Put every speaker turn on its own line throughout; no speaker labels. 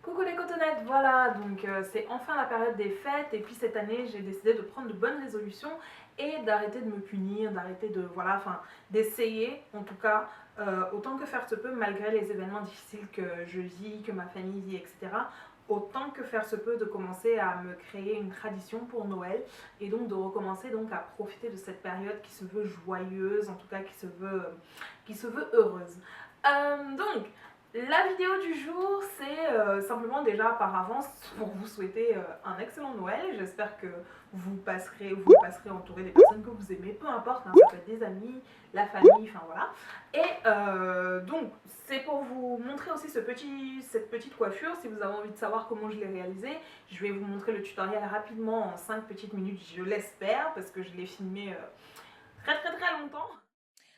Coucou les cotonnettes, voilà, donc c'est enfin la période des fêtes et puis cette année j'ai décidé de prendre de bonnes résolutions et d'arrêter de me punir, d'arrêter de, voilà, enfin d'essayer en tout cas autant que faire se peut malgré les événements difficiles que je vis, que ma famille vit, etc. Autant que faire se peut de commencer à me créer une tradition pour Noël et donc de recommencer donc à profiter de cette période qui se veut joyeuse, en tout cas qui se veut heureuse. Donc, la vidéo du jour, c'est simplement déjà par avance pour vous souhaiter un excellent Noël. J'espère que vous passerez entouré des personnes que vous aimez, peu importe, hein, ça peut être des amis, la famille, enfin voilà. Et donc, c'est pour vous montrer aussi cette petite coiffure. Si vous avez envie de savoir comment je l'ai réalisée, je vais vous montrer le tutoriel rapidement en 5 petites minutes, je l'espère, parce que je l'ai filmé très longtemps.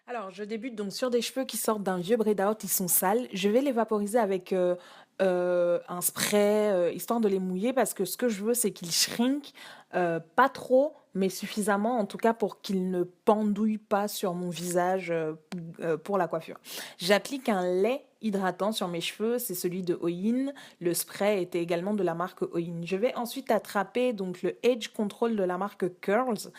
Alors, je débute donc sur des cheveux qui sortent d'un vieux braid out, ils sont sales. Je vais les vaporiser avec un spray, histoire de les mouiller, parce que ce que je veux, c'est qu'ils shrink, pas trop, mais suffisamment, en tout cas pour qu'ils ne pendouillent pas sur mon visage pour la coiffure. J'applique un lait hydratant sur mes cheveux, c'est celui de Oyin. Le spray était également de la marque Oyin. Je vais ensuite attraper donc le Edge Control de la marque Curls.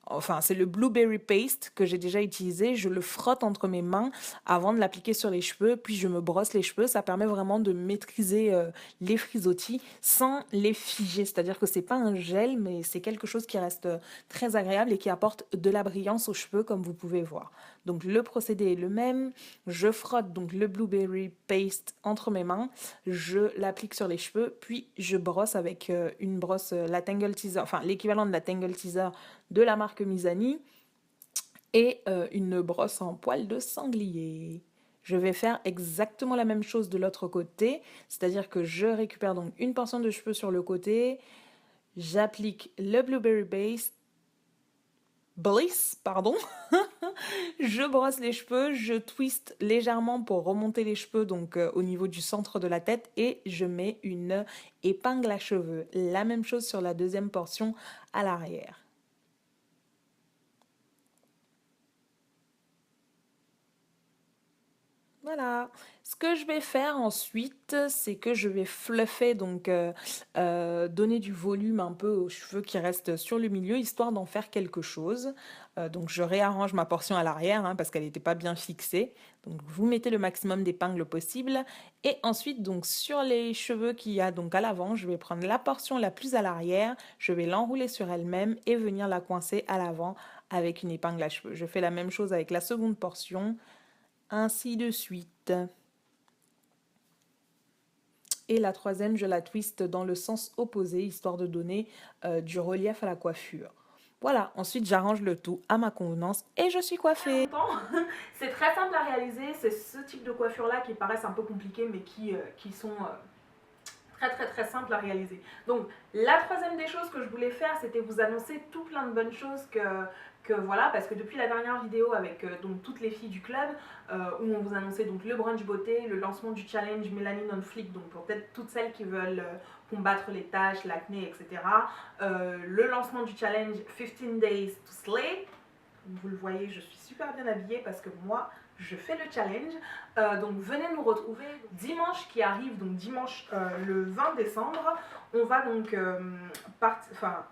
Enfin, c'est le Blueberry Paste que j'ai déjà utilisé. Je le frotte entre mes mains avant de l'appliquer sur les cheveux, puis je me brosse les cheveux. Ça permet vraiment de maîtriser les frisottis sans les figer. C'est-à-dire que c'est pas un gel, mais c'est quelque chose qui reste très agréable et qui apporte de la brillance aux cheveux, comme vous pouvez voir. Donc le procédé est le même. Je frotte donc le Blueberry Paste entre mes mains. Je l'applique sur les cheveux, puis je brosse avec une brosse, la Tangle Teezer, enfin l'équivalent de la Tangle Teezer de la marque Mizani et une brosse en poil de sanglier. Je vais faire exactement la même chose de l'autre côté, c'est-à-dire que je récupère donc une portion de cheveux sur le côté, j'applique le Blueberry Bliss, pardon. Je brosse les cheveux, je twiste légèrement pour remonter les cheveux donc au niveau du centre de la tête et je mets une épingle à cheveux. La même chose sur la deuxième portion à l'arrière. Voilà. Ce que je vais faire ensuite, c'est que je vais fluffer, donc donner du volume un peu aux cheveux qui restent sur le milieu, histoire d'en faire quelque chose. Donc je réarrange ma portion à l'arrière hein, parce qu'elle n'était pas bien fixée. Donc vous mettez le maximum d'épingles possible. Et ensuite, donc sur les cheveux qu'il y a donc à l'avant, je vais prendre la portion la plus à l'arrière, je vais l'enrouler sur elle-même et venir la coincer à l'avant avec une épingle à cheveux. Je fais la même chose avec la seconde portion ainsi de suite. Et la troisième, je la twiste dans le sens opposé, histoire de donner du relief à la coiffure. Voilà, ensuite j'arrange le tout à ma convenance et je suis coiffée. C'est très simple à réaliser, c'est ce type de coiffure là qui paraissent un peu compliquées mais qui sont très simple à réaliser. Donc la troisième des choses que je voulais faire, c'était vous annoncer tout plein de bonnes choses que voilà, parce que depuis la dernière vidéo avec donc toutes les filles du club, où on vous annonçait donc le brunch beauté, le lancement du challenge Mélanine on Fleek, donc pour peut-être toutes celles qui veulent combattre les taches, l'acné, etc. Le lancement du challenge 15 Days to Slay. Vous le voyez, je suis super bien habillée parce que moi, je fais le challenge. Donc venez nous retrouver dimanche qui arrive, donc dimanche le 20 décembre. On va donc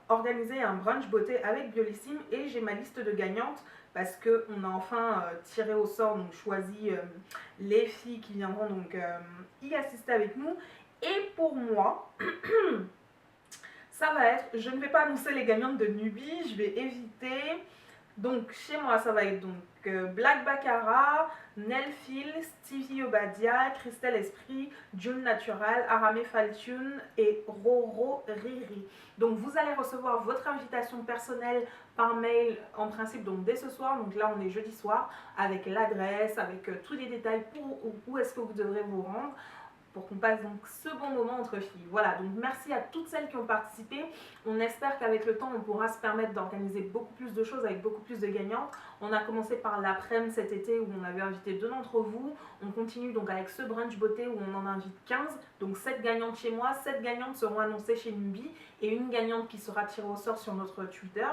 organiser un brunch beauté avec Biolissime et j'ai ma liste de gagnantes parce qu'on a enfin tiré au sort, donc choisi les filles qui viendront donc y assister avec nous. Et pour moi, ça va être, je ne vais pas annoncer les gagnantes de Nubie, je vais éviter. Donc chez moi ça va être donc Black Baccara, Nelfil, Stevie Obadia, Christelle Esprit, June Natural, Aramé Faltune et Roro Riri. Donc vous allez recevoir votre invitation personnelle par mail en principe donc dès ce soir, donc là on est jeudi soir, avec l'adresse, avec tous les détails pour où est-ce que vous devrez vous rendre pour qu'on passe donc ce bon moment entre filles. Voilà, donc merci à toutes celles qui ont participé. On espère qu'avec le temps, on pourra se permettre d'organiser beaucoup plus de choses avec beaucoup plus de gagnantes. On a commencé par l'après-midi cet été où on avait invité 2 d'entre vous. On continue donc avec ce brunch beauté où on en invite 15. Donc 7 gagnantes chez moi, 7 gagnantes seront annoncées chez Nubi et une gagnante qui sera tirée au sort sur notre Twitter.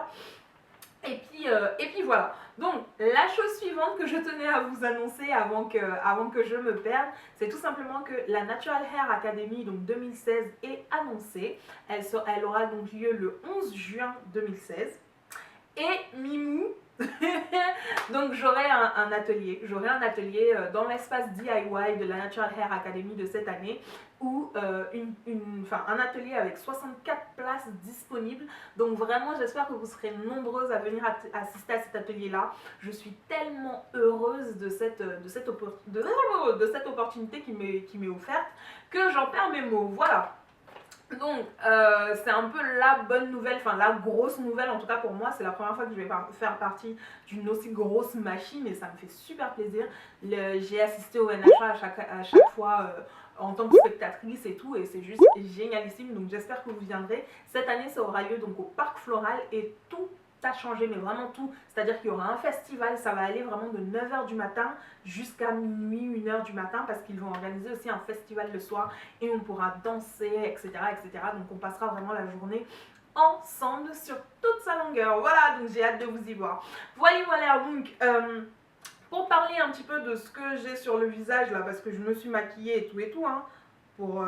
Et puis voilà. Donc la chose suivante que je tenais à vous annoncer avant que je me perde, c'est tout simplement que la Natural Hair Academy donc 2016 est annoncée. Elle aura donc lieu le 11 juin 2016. Et Mimou, donc j'aurai un atelier dans l'espace DIY de la Natural Hair Academy de cette année, où un atelier avec 64 places disponibles. Donc vraiment j'espère que vous serez nombreuses à venir assister à cet atelier là. Je suis tellement heureuse de cette opportunité qui m'est offerte que j'en perds mes mots. Voilà. Donc c'est un peu la bonne nouvelle, enfin la grosse nouvelle en tout cas pour moi. C'est la première fois que je vais faire partie d'une aussi grosse machine et ça me fait super plaisir. J'ai assisté au NHA à chaque fois en tant que spectatrice et tout, et c'est juste génialissime. Donc j'espère que vous viendrez. Cette année ça aura lieu donc au Parc Floral et tout a changé, mais vraiment tout. C'est-à-dire qu'il y aura un festival, ça va aller vraiment de 9 h du matin jusqu'à minuit, 1 h du matin, parce qu'ils vont organiser aussi un festival le soir et on pourra danser, etc., etc. Donc on passera vraiment la journée ensemble sur toute sa longueur. Voilà, donc j'ai hâte de vous y voir. Voilà, voilà, donc pour parler un petit peu de ce que j'ai sur le visage là, parce que je me suis maquillée et tout, hein, pour,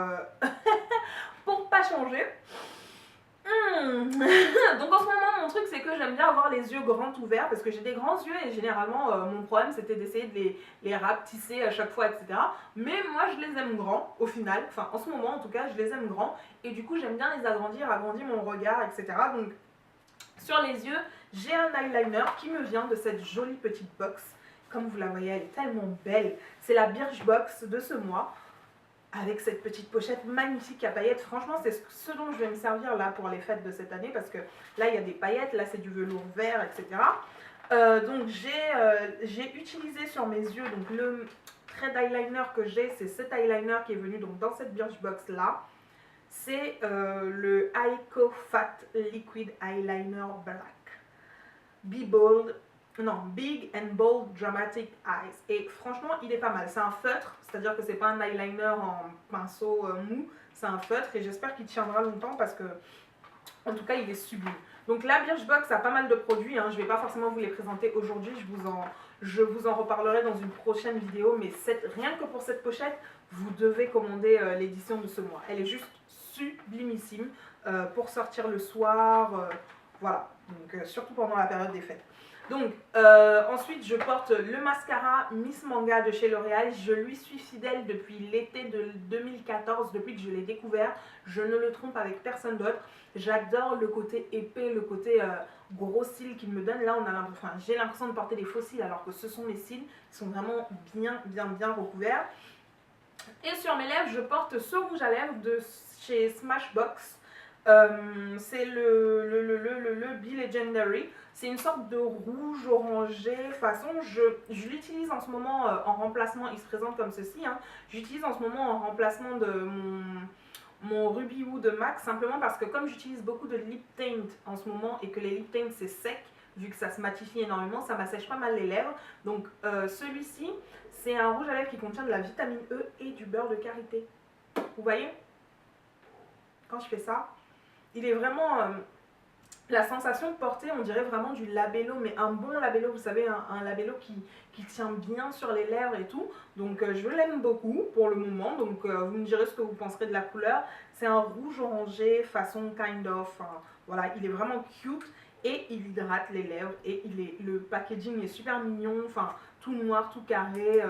pour pas changer. Donc en ce moment mon truc c'est que j'aime bien avoir les yeux grands ouverts parce que j'ai des grands yeux et généralement mon problème c'était d'essayer de les rapetisser à chaque fois, etc. Mais moi je les aime grands au final, enfin en ce moment en tout cas je les aime grands et du coup j'aime bien les agrandir mon regard, etc. Donc sur les yeux j'ai un eyeliner qui me vient de cette jolie petite box. Comme vous la voyez elle est tellement belle, c'est la Birchbox de ce mois, avec cette petite pochette magnifique à paillettes. Franchement c'est ce dont je vais me servir là pour les fêtes de cette année, parce que là il y a des paillettes, là c'est du velours vert, etc. Donc j'ai utilisé sur mes yeux donc le trait d'eyeliner que j'ai, c'est cet eyeliner qui est venu donc dans cette Birchbox là. C'est le Ico Fat Liquid Eyeliner Black. Be Bold, non, Big and Bold Dramatic Eyes. Et franchement, il est pas mal. C'est un feutre, c'est-à-dire que c'est pas un eyeliner en pinceau mou, c'est un feutre et j'espère qu'il tiendra longtemps parce que, en tout cas, il est sublime. Donc la Birchbox a pas mal de produits, hein. Je vais pas forcément vous les présenter aujourd'hui, je vous en reparlerai dans une prochaine vidéo, mais rien que pour cette pochette, vous devez commander l'édition de ce mois. Elle est juste sublimissime pour sortir le soir, voilà, donc surtout pendant la période des fêtes. Donc ensuite je porte le mascara Miss Manga de chez L'Oréal. Je lui suis fidèle depuis l'été de 2014, depuis que je l'ai découvert. Je ne le trompe avec personne d'autre. J'adore le côté épais, le côté gros cils qu'il me donne. Là j'ai l'impression de porter des faux cils alors que ce sont mes cils. Ils sont vraiment bien recouverts. Et sur mes lèvres je porte ce rouge à lèvres de chez Smashbox. C'est le Be Legendary. C'est une sorte de rouge orangé façon. Je l'utilise en ce moment en remplacement. Il se présente comme ceci, hein. J'utilise en ce moment en remplacement de mon Ruby Wood Max, simplement parce que comme j'utilise beaucoup de lip tint en ce moment et que les lip tints c'est sec, vu que ça se matifie énormément, ça m'assèche pas mal les lèvres. Donc celui-ci c'est un rouge à lèvres qui contient de la vitamine E et du beurre de karité. Vous voyez quand je fais ça, il est vraiment, la sensation de porter, on dirait vraiment du labello, mais un bon labello, vous savez, un labello qui tient bien sur les lèvres et tout. Donc je l'aime beaucoup pour le moment, donc vous me direz ce que vous penserez de la couleur. C'est un rouge orangé façon kind of, voilà, il est vraiment cute et il hydrate les lèvres et le packaging est super mignon, enfin tout noir, tout carré,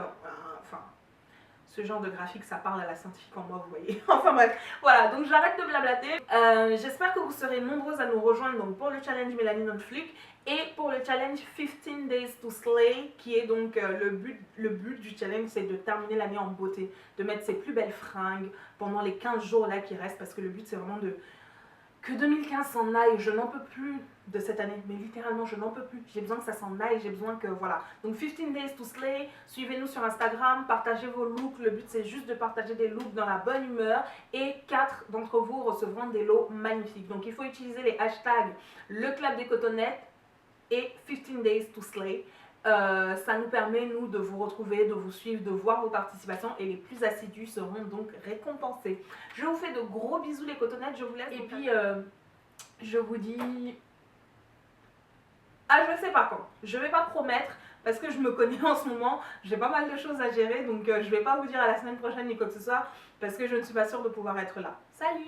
ce genre de graphique, ça parle à la scientifique en moi, vous voyez. Enfin bref, voilà, donc j'arrête de blablater. J'espère que vous serez nombreuses à nous rejoindre donc, pour le challenge Mélanie Non Flic et pour le challenge 15 Days to Slay, qui est donc le but du challenge, c'est de terminer l'année en beauté, de mettre ses plus belles fringues pendant les 15 jours là qui restent, parce que le but c'est vraiment que 2015 s'en aille. Je n'en peux plus de cette année, mais littéralement je n'en peux plus. J'ai besoin que ça s'en aille, j'ai besoin que voilà. Donc 15 Days to Slay, suivez-nous sur Instagram, partagez vos looks. Le but c'est juste de partager des looks dans la bonne humeur et 4 d'entre vous recevront des lots magnifiques. Donc il faut utiliser les hashtags le club des cotonnettes et 15 Days to Slay. Ça nous permet nous de vous retrouver, de vous suivre, de voir vos participations et les plus assidus seront donc récompensés. Je vous fais de gros bisous les cotonnettes, je vous laisse et puis je vous dis Ah, je sais pas quand. Je vais pas promettre parce que je me connais en ce moment. J'ai pas mal de choses à gérer, donc je vais pas vous dire à la semaine prochaine ni quoi que ce soit parce que je ne suis pas sûre de pouvoir être là. Salut!